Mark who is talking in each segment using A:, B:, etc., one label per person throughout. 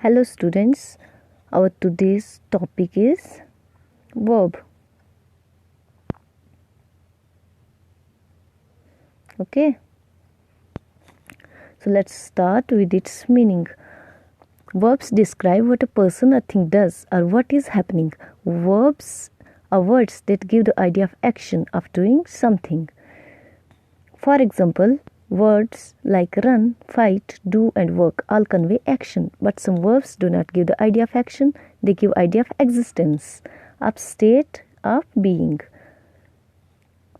A: Hello students, our today's topic is verb. Okay, so let's start with its meaning. Verbs describe what a person or thing does or what is happening. Verbs are words that give the idea of action, of doing something. For example, words like run, fight, do and work all convey action, but some verbs do not give the idea of action, they give idea of existence, of state, of being.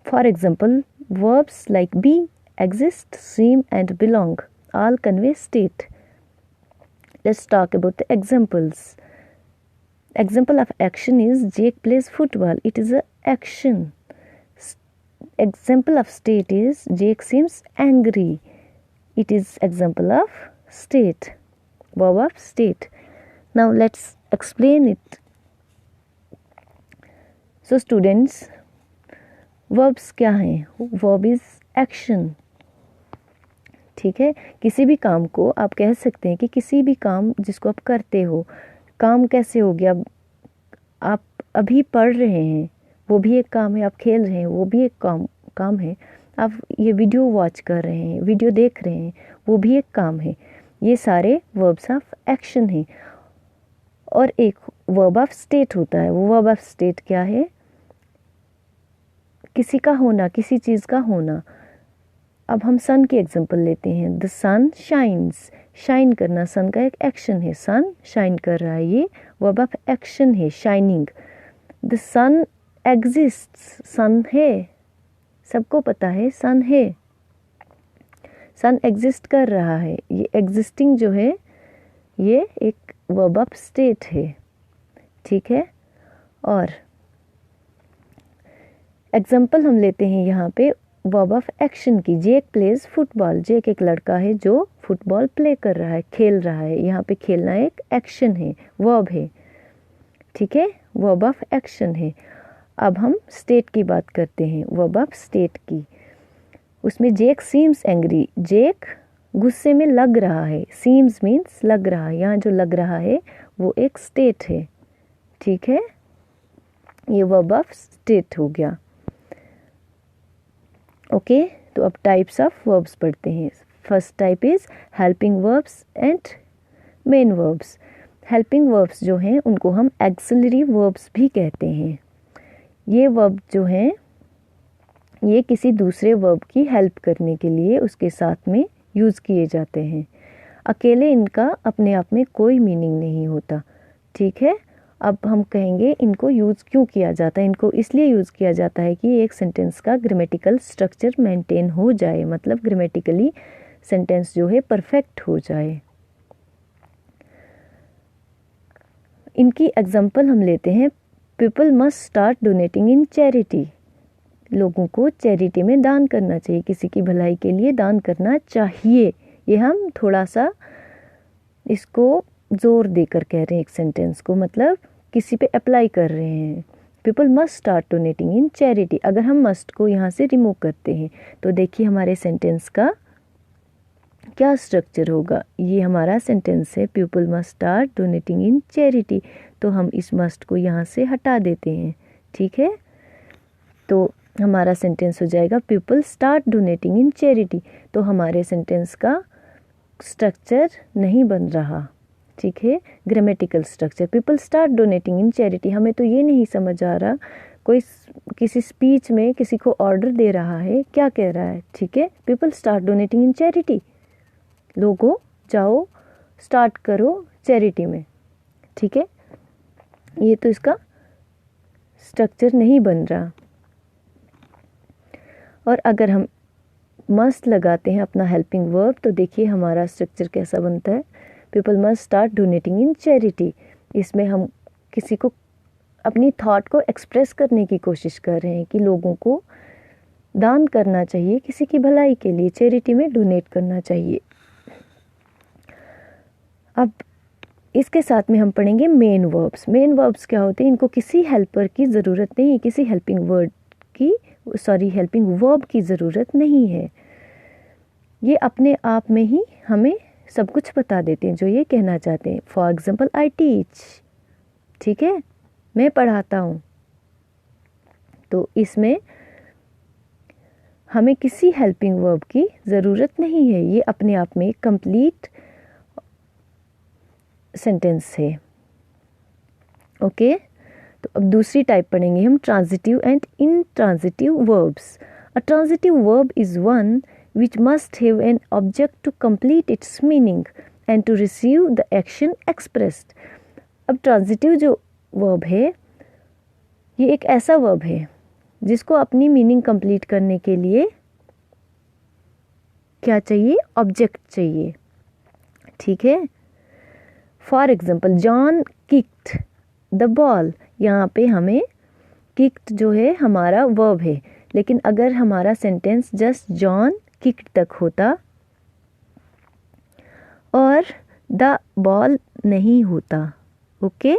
A: For example, verbs like be, exist, seem and belong all convey state. Let's talk about the examples. Example of action is Jake plays football. It is an action. Example of state is Jake seems angry. It is example of state. Verb of state. Now let's explain it. So students, verbs क्या हैं? Verb is action. ठीक है, किसी भी काम को आप कह सकते हैं कि किसी भी काम जिसको आप करते हो, काम कैसे हो गया, आप अभी पढ़ रहे हैं वो भी एक काम है, आप खेल रहे हैं वो भी एक काम है, आप ये वीडियो वॉच कर रहे हैं, वीडियो देख रहे हैं वो भी एक काम है. ये सारे वर्ब्स ऑफ एक्शन हैं. और एक वर्ब ऑफ स्टेट होता है. वो वर्ब ऑफ स्टेट क्या है? किसी का होना, किसी चीज़ का होना. अब हम सन की एग्जांपल लेते हैं. The sun shines. शाइन करना सन का एक एक्शन है. सन शाइन कर रहा है, ये वर्ब ऑफ एक्शन है, shining. The sun exists. Sun है, सबको पता है सन है. सन एग्जिस्ट कर रहा है. ये एग्जिस्टिंग जो है ये एक वर्ब ऑफ स्टेट है. ठीक है. और एग्जाम्पल हम लेते हैं यहाँ पे वर्ब ऑफ एक्शन की. जेक प्लेज फुटबॉल. जेक एक लड़का है जो फुटबॉल प्ले कर रहा है, खेल रहा है. यहाँ पे खेलना एक एक्शन है, वर्ब है. ठीक है, वर्ब ऑफ एक्शन है. अब हम स्टेट की बात करते हैं, वर्ब ऑफ स्टेट की. उसमें जेक सीम्स एंग्री. जेक गुस्से में लग रहा है. सीम्स मीन्स लग रहा है. यहाँ जो लग रहा है वो एक स्टेट है. ठीक है, ये वर्ब ऑफ स्टेट हो गया. ओके, तो अब टाइप्स ऑफ वर्ब्स पढ़ते हैं. First type is helping verbs and main verbs. Helping verbs जो हैं उनको हम एक्सिलरी वर्ब्स भी कहते हैं. ये वर्ब जो हैं ये किसी दूसरे वर्ब की हेल्प करने के लिए उसके साथ में यूज़ किए जाते हैं. अकेले इनका अपने आप में कोई मीनिंग नहीं होता. ठीक है. अब हम कहेंगे इनको यूज़ क्यों किया जाता है. इनको इसलिए यूज़ किया जाता है कि एक सेंटेंस का ग्रामेटिकल स्ट्रक्चर मेंटेन हो जाए, मतलब ग्रामेटिकली सेंटेंस जो है परफेक्ट हो जाए. इनकी एग्जांपल हम लेते हैं. पीपल मस्ट स्टार्ट डोनेटिंग इन चैरिटी. लोगों को चैरिटी में दान करना चाहिए, किसी की भलाई के लिए दान करना चाहिए. ये हम थोड़ा सा इसको जोर देकर कह रहे हैं एक सेंटेंस को, मतलब किसी पे अप्लाई कर रहे हैं. पीपल मस्ट स्टार्ट डोनेटिंग इन चैरिटी. अगर हम मस्ट को यहाँ से रिमूव करते हैं तो देखिए हमारे सेंटेंस का क्या स्ट्रक्चर होगा. ये हमारा सेंटेंस है, पीपल मस्ट स्टार्ट डोनेटिंग इन चैरिटी. तो हम इस मस्ट को यहाँ से हटा देते हैं. ठीक है, तो हमारा सेंटेंस हो जाएगा पीपल स्टार्ट डोनेटिंग इन चैरिटी. तो हमारे सेंटेंस का स्ट्रक्चर नहीं बन रहा. ठीक है, grammatical structure. People start donating इन चैरिटी. हमें तो ये नहीं समझ आ रहा, कोई किसी स्पीच में किसी को ऑर्डर दे रहा है, क्या कह रहा है. ठीक है, पीपल स्टार्ट डोनेटिंग इन चैरिटी. लोगों जाओ स्टार्ट करो चैरिटी में. ठीक है, ये तो इसका स्ट्रक्चर नहीं बन रहा. और अगर हम मस्ट लगाते हैं अपना हेल्पिंग वर्ब तो देखिए हमारा स्ट्रक्चर कैसा बनता है. पीपल मस्ट स्टार्ट डोनेटिंग इन चैरिटी. इसमें हम किसी को अपनी थॉट को एक्सप्रेस करने की कोशिश कर रहे हैं कि लोगों को दान करना चाहिए, किसी की भलाई के लिए चैरिटी में डोनेट करना चाहिए. अब इसके साथ में हम पढ़ेंगे मेन वर्ब्स. मेन वर्ब्स क्या होते हैं? इनको किसी हेल्पर की ज़रूरत नहीं है, किसी हेल्पिंग वर्ब की ज़रूरत नहीं है. ये अपने आप में ही हमें सब कुछ बता देते हैं जो ये कहना चाहते हैं। फॉर एग्जाम्पल आई टीच, ठीक है, मैं पढ़ाता हूँ। तो इसमें हमें किसी हेल्पिंग वर्ब की ज़रूरत नहीं है, ये अपने आप में कंप्लीट सेंटेंस है। ओके, तो अब दूसरी टाइप पढ़ेंगे हम, transitive and intransitive verbs. A transitive verb is one which must have an object to complete its meaning and to receive the action expressed। अब ट्रांजिटिव जो वर्ब है ये एक ऐसा वर्ब है जिसको अपनी मीनिंग कंप्लीट करने के लिए क्या चाहिए, ऑब्जेक्ट चाहिए, ठीक है। For example John kicked the ball, यहाँ पे हमें किक्ड जो है हमारा वर्ब है, लेकिन अगर हमारा सेंटेंस जस्ट जॉन किक्ड तक होता और द बॉल नहीं होता, ओके,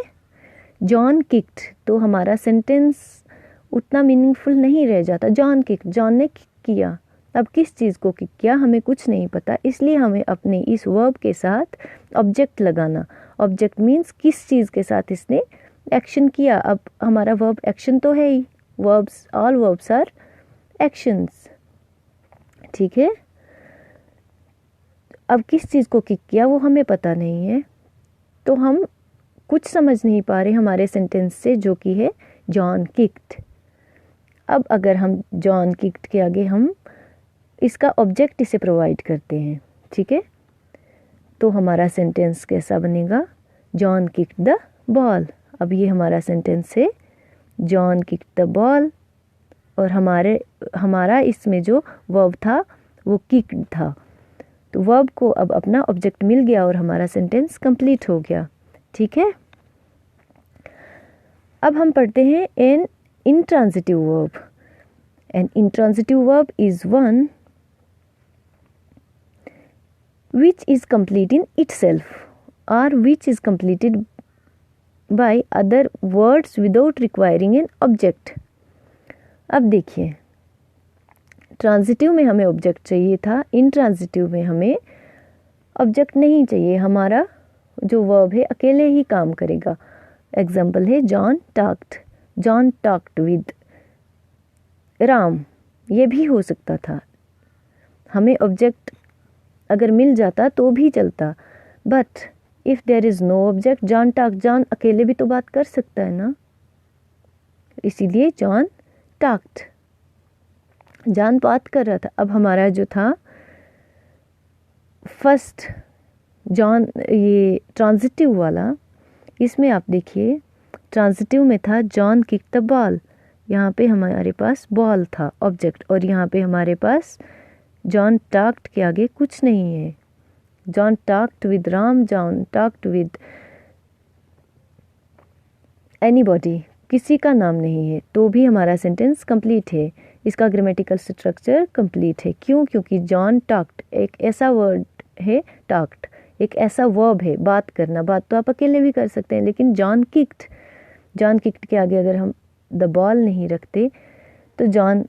A: जॉन किक्ड, तो हमारा सेंटेंस उतना मीनिंगफुल नहीं रह जाता। जॉन किक्ड, जॉन ने किक किया, अब किस चीज़ को किक किया हमें कुछ नहीं पता, इसलिए हमें अपने इस वर्ब के साथ ऑब्जेक्ट लगाना। ऑब्जेक्ट मीन्स किस चीज़ के साथ इसने एक्शन किया। अब हमारा वर्ब एक्शन तो है ही, verbs, all verbs are actions, ठीक है। अब किस चीज़ को किक किया वो हमें पता नहीं है, तो हम कुछ समझ नहीं पा रहे हमारे सेंटेंस से, जो कि है जॉन किक्ड। अब अगर हम जॉन किक्ड के आगे हम इसका ऑब्जेक्ट इसे प्रोवाइड करते हैं, ठीक है, तो हमारा सेंटेंस कैसा बनेगा, जॉन किक्ड द बॉल। अब ये हमारा सेंटेंस है जॉन किक्ड द बॉल, और हमारा इसमें जो वर्ब था वो किक्ड था, तो वर्ब को अब अपना ऑब्जेक्ट मिल गया और हमारा सेंटेंस कंप्लीट हो गया, ठीक है। अब हम पढ़ते हैं an intransitive verb. An intransitive verb is one which is complete in itself or which is completed by other words without requiring an object। अब देखिए, ट्रांजिटिव में हमें ऑब्जेक्ट चाहिए था, इंट्रांजिटिव में हमें ऑब्जेक्ट नहीं चाहिए, हमारा जो वर्ब है अकेले ही काम करेगा। एग्जाम्पल है जॉन टॉक्ड विद राम, ये भी हो सकता था, हमें ऑब्जेक्ट अगर मिल जाता तो भी चलता, but if there is no object, John अकेले भी तो बात कर सकता है ना, इसीलिए जॉन टॉक्ड, जॉन बात कर रहा था। अब हमारा जो था फर्स्ट जॉन, ये ट्रांजिटिव वाला, इसमें आप देखिए ट्रांजिटिव में था जॉन किक्ड द बॉल, यहाँ पे हमारे पास बॉल था ऑब्जेक्ट, और यहाँ पे हमारे पास जॉन टॉक्ड के आगे कुछ नहीं है। John talked with Ram, John talked with anybody, किसी का नाम नहीं है, तो भी हमारा सेंटेंस कंप्लीट है, इसका ग्रामेटिकल स्ट्रक्चर कंप्लीट है। क्यों? क्योंकि जॉन टॉक्ड एक ऐसा वर्ड है, टॉक्ड एक ऐसा वर्ब है, बात करना। बात तो आप अकेले भी कर सकते हैं, लेकिन जॉन किक्ड के आगे अगर हम द बॉल नहीं रखते तो जॉन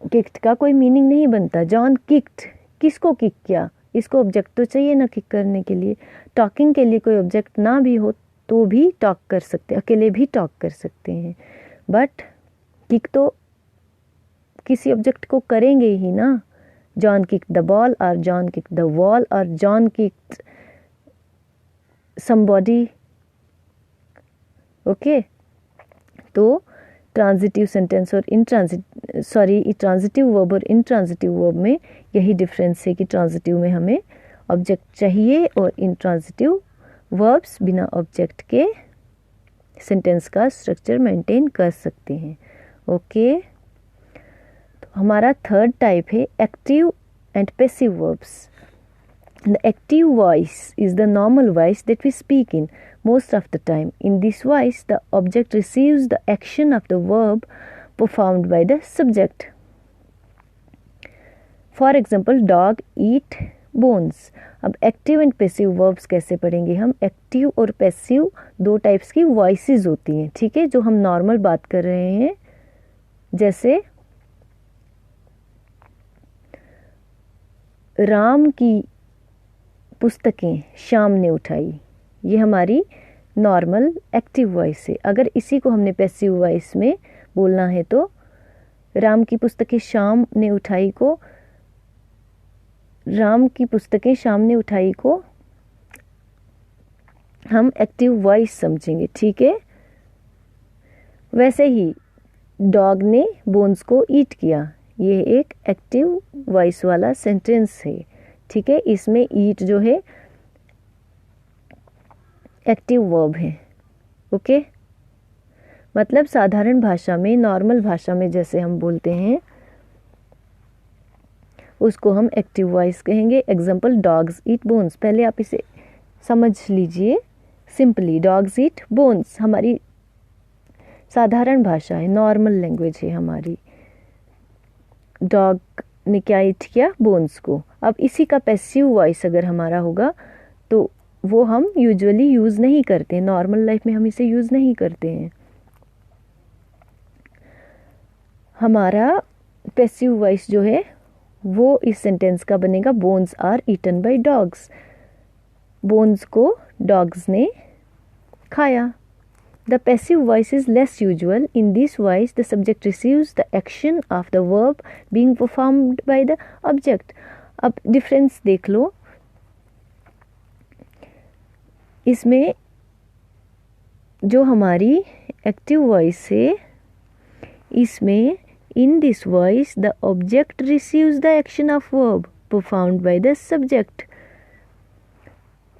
A: किक्ड का कोई मीनिंग नहीं बनता। जॉन किक्ड, किसको किक किया, इसको ऑब्जेक्ट तो चाहिए ना किक करने के लिए। टॉकिंग के लिए कोई ऑब्जेक्ट ना भी हो तो भी टॉक कर सकते, अकेले भी टॉक कर सकते हैं, बट किक तो किसी ऑब्जेक्ट को करेंगे ही ना। जॉन किक्ड द बॉल और जॉन किक्ड द वॉल और जॉन किक्ड समबॉडी, ओके। तो ट्रांजिटिव सेंटेंस और ट्रांजिटिव वर्ब और इंट्रांजिटिव वर्ब में यही डिफरेंस है कि ट्रांजिटिव में हमें ऑब्जेक्ट चाहिए और इंट्रांजिटिव वर्ब्स बिना ऑब्जेक्ट के सेंटेंस का स्ट्रक्चर मेंटेन कर सकते हैं, ओके। तो हमारा थर्ड टाइप है active and passive verbs. The active voice is the normal voice that we speak in most of the time. In this voice, the object receives the action of the verb performed by the subject. For example, dog eat bones. अब active and passive verbs कैसे पढ़ेंगे हम? Active और passive दो types की voices होती हैं, ठीक है, जो हम नॉर्मल बात कर रहे हैं, जैसे राम की पुस्तकें शाम ने उठाई, ये हमारी नॉर्मल एक्टिव वॉइस है। अगर इसी को हमने पैसिव वॉइस में बोलना है तो राम की पुस्तकें शाम ने उठाई को, राम की पुस्तकें शाम ने उठाई को हम एक्टिव वॉइस समझेंगे, ठीक है। वैसे ही डॉग ने बोन्स को ईट किया, ये एक एक्टिव वॉइस वाला सेंटेंस है, ठीक है। इसमें ईट जो है एक्टिव वर्ब है, ओके। मतलब साधारण भाषा में, नॉर्मल भाषा में जैसे हम बोलते हैं उसको हम एक्टिव वॉइस कहेंगे। एग्जाम्पल डॉग्स ईट बोन्स, पहले आप इसे समझ लीजिए सिंपली। डॉग्स ईट बोन्स हमारी साधारण भाषा है, नॉर्मल लैंग्वेज है हमारी। डॉग ने क्या ईट किया? बोन्स को। अब इसी का पैसिव वॉइस अगर हमारा होगा तो वो हम यूजुअली यूज़ नहीं करते, नॉर्मल लाइफ में हम इसे यूज़ नहीं करते हैं। हमारा पैसिव वॉइस जो है वो इस सेंटेंस का बनेगा bones are eaten by dogs, bones को डॉग्स ने खाया। The passive voice is less usual. In this voice, the subject receives the action of the verb being performed by the object. अब डिफरेंस देख लो, इसमें जो हमारी एक्टिव वॉइस है, इसमें in this voice the object receives the action of verb performed by the subject,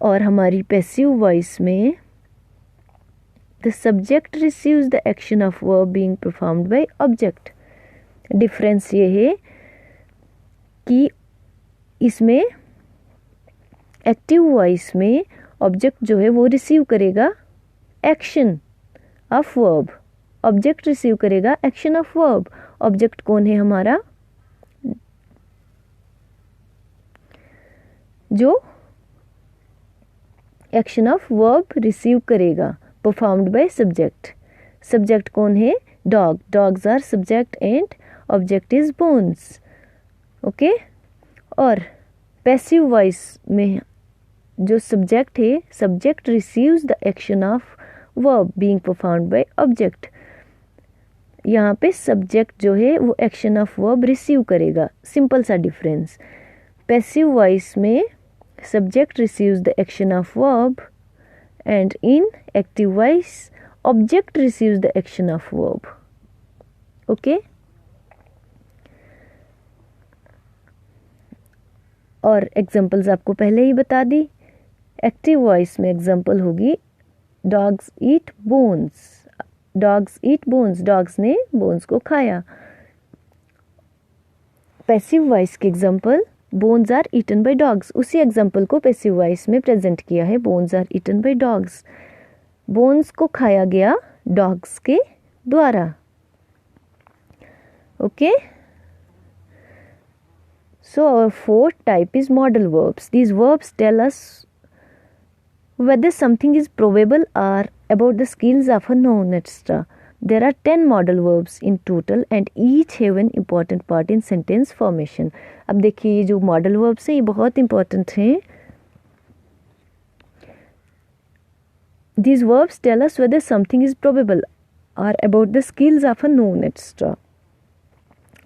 A: और हमारी passive voice में the subject receives the action of verb being performed by object. Difference ये है कि इसमें एक्टिव वॉइस में ऑब्जेक्ट जो है वो रिसीव करेगा action of verb, object receive करेगा एक्शन ऑफ वर्ब। ऑब्जेक्ट कौन है हमारा? जो एक्शन ऑफ वर्ब रिसीव करेगा, परफॉर्म्ड बाय सब्जेक्ट। सब्जेक्ट कौन है? Dog. Dogs are subject and object is bones, okay. और पैसिव वॉइस में जो सब्जेक्ट है, subject receives the action of verb being performed by object. यहाँ पे सब्जेक्ट जो है वो एक्शन ऑफ वर्ब रिसीव करेगा, सिंपल सा डिफरेंस। पैसिव वॉइस में subject receives the action of verb and in active voice object receives the action of verb, okay। और examples आपको पहले ही बता दी। एक्टिव वॉइस में एग्जांपल होगी dogs eat bones, dogs eat bones, dogs ने बोन्स को खाया। पैसिव वॉइस के example bones are eaten by dogs, उसी एग्जाम्पल को पैसिव वॉइस में प्रेजेंट किया है, bones are eaten by dogs. Bones को खाया गया डॉग्स के द्वारा, okay. So our fourth type is modal verbs. These verbs tell us whether something is probable or about the skills of a noun, etc. There are 10 modal verbs in total and each have an important part in sentence formation. अब देखिए ये जो modal verbs हैं ये बहुत important हैं। These verbs tell us whether something is probable or about the skills of a noun, etc.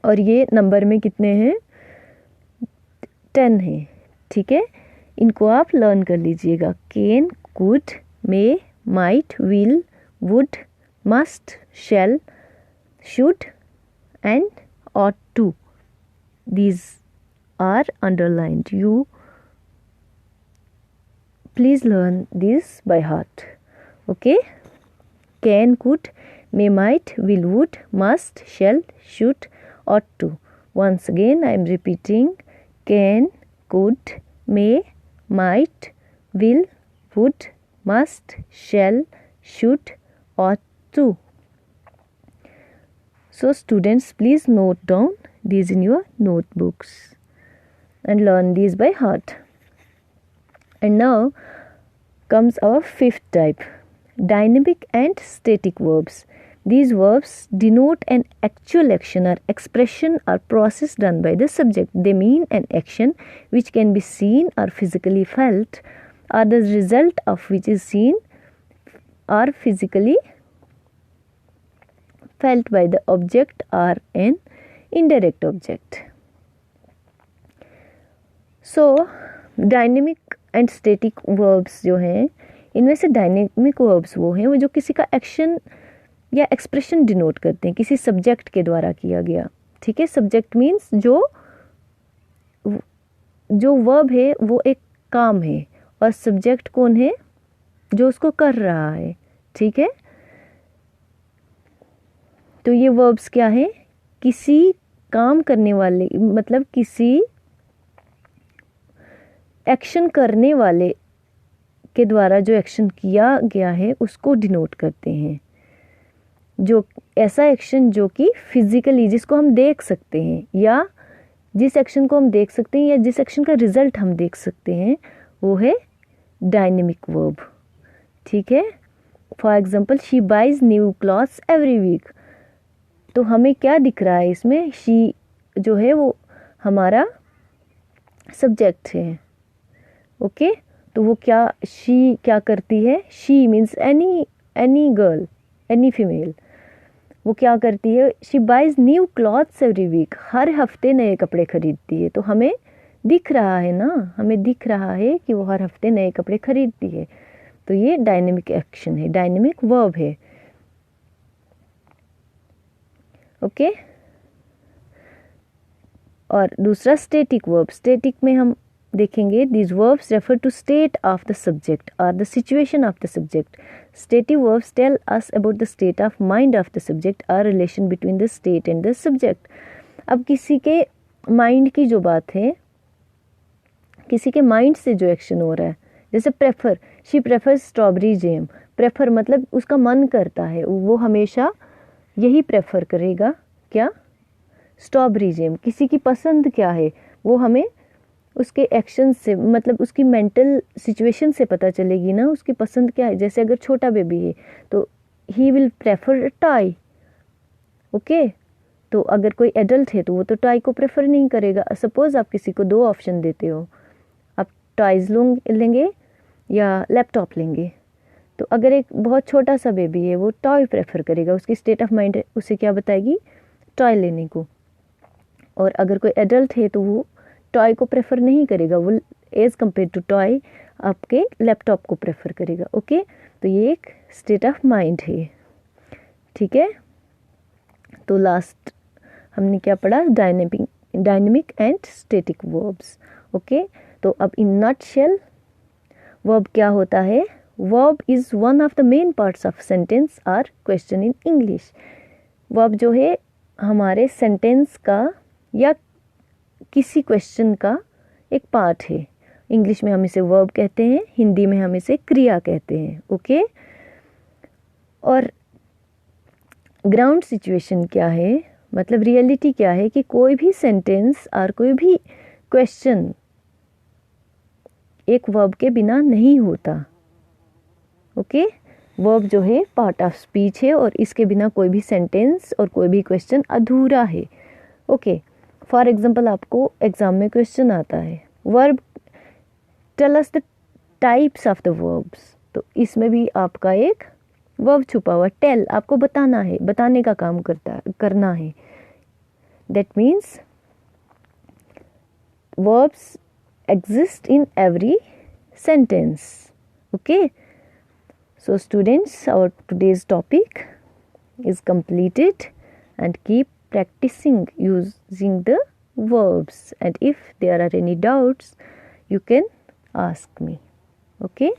A: और ये नंबर में कितने हैं? 10 हैं, ठीक है। इनको आप लर्न कर लीजिएगा। Can, could, may, might, will, would, must, shall, should and ought to. These are underlined. You please learn this by heart, okay? Can, could, may, might, will, would, must, shall, should, ought to. Once again I am repeating: can, could, may, might, will, would, must, shall, should, ought to. So students, please note down these in your notebooks and learn these by heart. And now comes our fifth type, dynamic and static verbs. These verbs denote an actual action or expression or process done by the subject. They mean an action which can be seen or physically felt, or the result of which is seen or physically felt by the object or an indirect object. So dynamic and static verbs जो हैं, इनमें से dynamic verbs वो हैं वो जो किसी का एक्शन या एक्सप्रेशन डिनोट करते हैं, किसी सब्जेक्ट के द्वारा किया गया। ठीक है, सब्जेक्ट मीन्स जो वर्ब है वो एक काम है, और सब्जेक्ट कौन है, जो उसको कर रहा है। ठीक है, तो ये वर्ब्स क्या है, किसी काम करने वाले, मतलब किसी एक्शन करने वाले के द्वारा जो एक्शन किया गया है उसको डिनोट करते हैं। जो ऐसा एक्शन जो कि फिजिकली, जिसको हम देख सकते हैं, या जिस एक्शन को हम देख सकते हैं, या जिस एक्शन का रिजल्ट हम देख सकते हैं, वो है डायनेमिक वर्ब। ठीक है, for example she buys new clothes every week. तो हमें क्या दिख रहा है इसमें, शी जो है वो हमारा सब्जेक्ट है। ओके, तो वो क्या, शी क्या करती है, she means any girl, any female, वो क्या करती है, she buys new clothes every week, हर हफ्ते नए कपड़े खरीदती है। तो हमें दिख रहा है ना, हमें दिख रहा है कि वो हर हफ्ते नए कपड़े खरीदती है। तो ये डायनेमिक एक्शन है, डायनेमिक वर्ब है। ओके, और दूसरा स्टैटिक वर्ब। स्टैटिक में हम देखेंगे, these verbs refer to state of the subject or the situation of the subject. Stative verbs tell us about the state of mind of the subject or relation between the state and the subject. अब किसी के mind की जो बात है, किसी के mind से जो एक्शन हो रहा है, जैसे prefer, she prefer strawberry jam. Prefer मतलब उसका मन करता है, वो हमेशा यही प्रेफर करेगा, क्या, स्ट्रॉबेरी जैम। किसी की पसंद क्या है, वो हमें उसके एक्शन से, मतलब उसकी मेंटल सिचुएशन से पता चलेगी ना, उसकी पसंद क्या है। जैसे अगर छोटा बेबी है तो he will prefer toy. Okay, तो अगर कोई एडल्ट है तो वो तो टॉय को प्रेफर नहीं करेगा। सपोज आप किसी को 2 ऑप्शन देते हो, आप टॉयज़ लेंगे या लैपटॉप लेंगे, तो अगर एक बहुत छोटा सा बेबी है वो टॉय प्रेफर करेगा, उसकी स्टेट ऑफ माइंड उसे क्या बताएगी, टॉय लेने को। और अगर कोई एडल्ट है तो वो टॉय को प्रेफर नहीं करेगा, वो एज़ कम्पेयर टू टॉय आपके लैपटॉप को प्रेफर करेगा। ओके, तो ये एक स्टेट ऑफ माइंड है। ठीक है, तो लास्ट हमने क्या पढ़ा, dynamic and static verbs. Okay, तो अब इन नटशेल वर्ब क्या होता है, verb is one of the main parts of sentence और क्वेश्चन इन इंग्लिश। वर्ब जो है हमारे सेंटेंस का या किसी क्वेश्चन का एक पार्ट है। इंग्लिश में हम इसे वर्ब कहते हैं, हिंदी में हम इसे क्रिया कहते हैं। ओके, और ग्राउंड सिचुएशन क्या है, मतलब रियलिटी क्या है कि कोई भी सेंटेंस और कोई भी क्वेश्चन एक वर्ब के बिना नहीं होता। ओके, वर्ब जो है पार्ट ऑफ स्पीच है, और इसके बिना कोई भी सेंटेंस और कोई भी क्वेश्चन अधूरा है। ओके, फॉर एग्जाम्पल आपको एग्जाम में क्वेश्चन आता है, verb tell us the types of the verbs, तो इसमें भी आपका एक वर्ब छुपा हुआ, टेल आपको बताना है, बताने का काम करना है। That means verbs exist in every sentence. Okay, so students, our today's topic is completed, and keep practicing using the verbs, and if there are any doubts you can ask me. Okay.